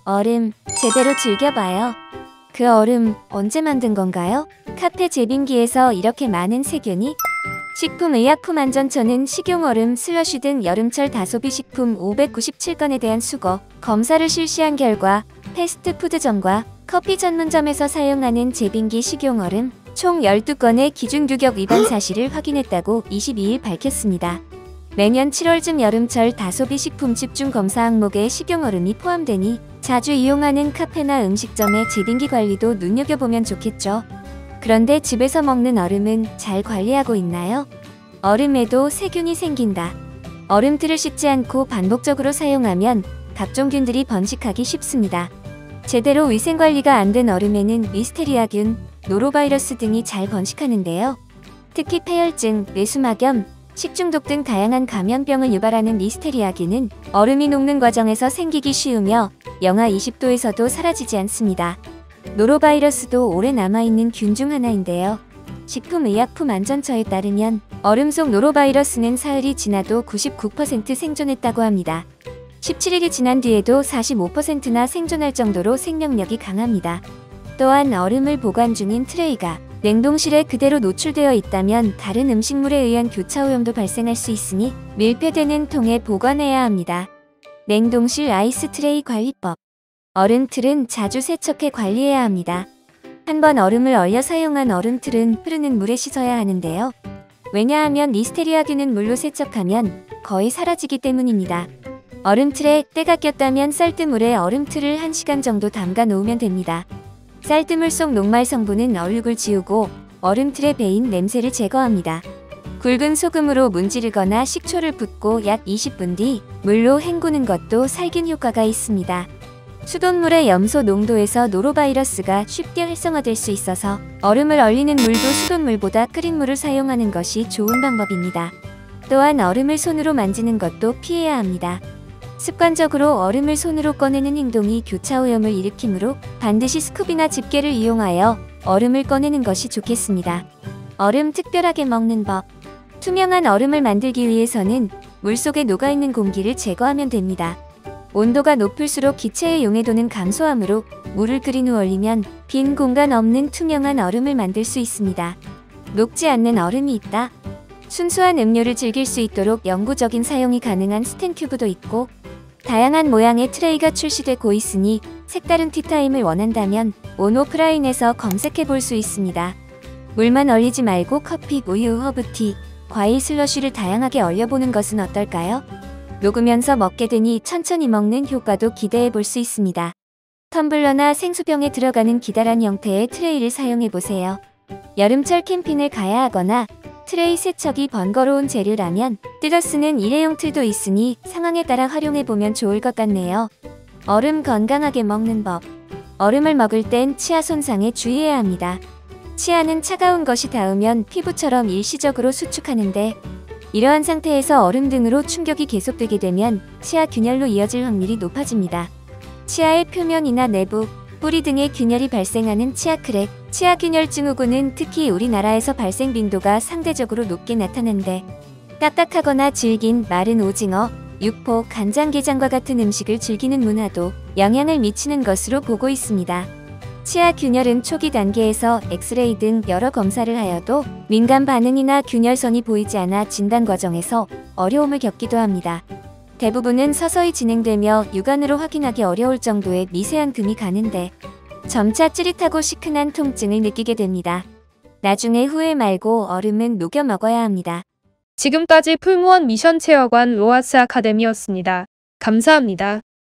얼음 제대로 즐겨봐요. 그 얼음 언제 만든 건가요? 카페 제빙기에서 이렇게 많은 세균이? 식품의약품안전처는 식용얼음, 슬러시 등 여름철 다소비 식품 597건에 대한 수거, 검사를 실시한 결과 패스트푸드점과 커피 전문점에서 사용하는 제빙기 식용얼음 총 12건의 기준규격 위반 사실을 확인했다고 22일 밝혔습니다. 매년 7월쯤 여름철 다소비 식품 집중 검사 항목에 식용얼음이 포함되니 자주 이용하는 카페나 음식점의 제빙기 관리도 눈여겨보면 좋겠죠. 그런데 집에서 먹는 얼음은 잘 관리하고 있나요? 얼음에도 세균이 생긴다. 얼음틀을 씻지 않고 반복적으로 사용하면 각종 균들이 번식하기 쉽습니다. 제대로 위생관리가 안 된 얼음에는 리스테리아균, 노로바이러스 등이 잘 번식하는데요. 특히 폐혈증, 뇌수막염, 식중독 등 다양한 감염병을 유발하는 리스테리아균은 얼음이 녹는 과정에서 생기기 쉬우며 영하 20도에서도 사라지지 않습니다. 노로바이러스도 오래 남아있는 균 중 하나인데요. 식품의약품안전처에 따르면 얼음 속 노로바이러스는 사흘이 지나도 99% 생존했다고 합니다. 17일이 지난 뒤에도 45%나 생존할 정도로 생명력이 강합니다. 또한 얼음을 보관 중인 트레이가 냉동실에 그대로 노출되어 있다면 다른 음식물에 의한 교차오염도 발생할 수 있으니 밀폐되는 통에 보관해야 합니다. 냉동실 아이스 트레이 관리법. 얼음틀은 자주 세척해 관리해야 합니다. 한번 얼음을 얼려 사용한 얼음틀은 흐르는 물에 씻어야 하는데요. 왜냐하면 리스테리아균은 물로 세척하면 거의 사라지기 때문입니다. 얼음틀에 때가 꼈다면 쌀뜨물에 얼음틀을 1시간 정도 담가 놓으면 됩니다. 쌀뜨물 속 녹말 성분은 얼룩을 지우고 얼음틀에 배인 냄새를 제거합니다. 굵은 소금으로 문지르거나 식초를 붓고 약 20분 뒤 물로 헹구는 것도 살균 효과가 있습니다. 수돗물의 염소 농도에서 노로바이러스가 쉽게 활성화될 수 있어서 얼음을 얼리는 물도 수돗물보다 끓인 물을 사용하는 것이 좋은 방법입니다. 또한 얼음을 손으로 만지는 것도 피해야 합니다. 습관적으로 얼음을 손으로 꺼내는 행동이 교차오염을 일으키므로 반드시 스쿱이나 집게를 이용하여 얼음을 꺼내는 것이 좋겠습니다. 얼음 특별하게 먹는 법. 투명한 얼음을 만들기 위해서는 물속에 녹아있는 공기를 제거하면 됩니다. 온도가 높을수록 기체의 용해도는 감소하므로 물을 끓인 후 얼리면 빈 공간 없는 투명한 얼음을 만들 수 있습니다. 녹지 않는 얼음이 있다. 순수한 음료를 즐길 수 있도록 영구적인 사용이 가능한 스텐큐브도 있고 다양한 모양의 트레이가 출시되고 있으니 색다른 티타임을 원한다면 온오프라인에서 검색해 볼 수 있습니다. 물만 얼리지 말고 커피, 우유, 허브티, 과일 슬러시를 다양하게 얼려보는 것은 어떨까요? 녹으면서 먹게 되니 천천히 먹는 효과도 기대해 볼 수 있습니다. 텀블러나 생수병에 들어가는 기다란 형태의 트레이를 사용해 보세요. 여름철 캠핑을 가야 하거나 트레이 세척이 번거로운 재료라면 뜯어 쓰는 일회용 틀도 있으니 상황에 따라 활용해 보면 좋을 것 같네요. 얼음 건강하게 먹는 법. 얼음을 먹을 땐 치아 손상에 주의해야 합니다. 치아는 차가운 것이 닿으면 피부처럼 일시적으로 수축하는데 이러한 상태에서 얼음 등으로 충격이 계속되게 되면 치아 균열로 이어질 확률이 높아집니다. 치아의 표면이나 내부, 뿌리 등의 균열이 발생하는 치아 크랙, 치아 균열 증후군은 특히 우리나라에서 발생 빈도가 상대적으로 높게 나타나는데 딱딱하거나 질긴 마른 오징어, 육포, 간장게장과 같은 음식을 즐기는 문화도 영향을 미치는 것으로 보고 있습니다. 치아 균열은 초기 단계에서 엑스레이 등 여러 검사를 하여도 민감 반응이나 균열선이 보이지 않아 진단 과정에서 어려움을 겪기도 합니다. 대부분은 서서히 진행되며 육안으로 확인하기 어려울 정도의 미세한 금이 가는데 점차 찌릿하고 시큰한 통증을 느끼게 됩니다. 나중에 후회 말고 얼음은 녹여 먹어야 합니다. 지금까지 풀무원 미션 체험관 로하스 아카데미였습니다. 감사합니다.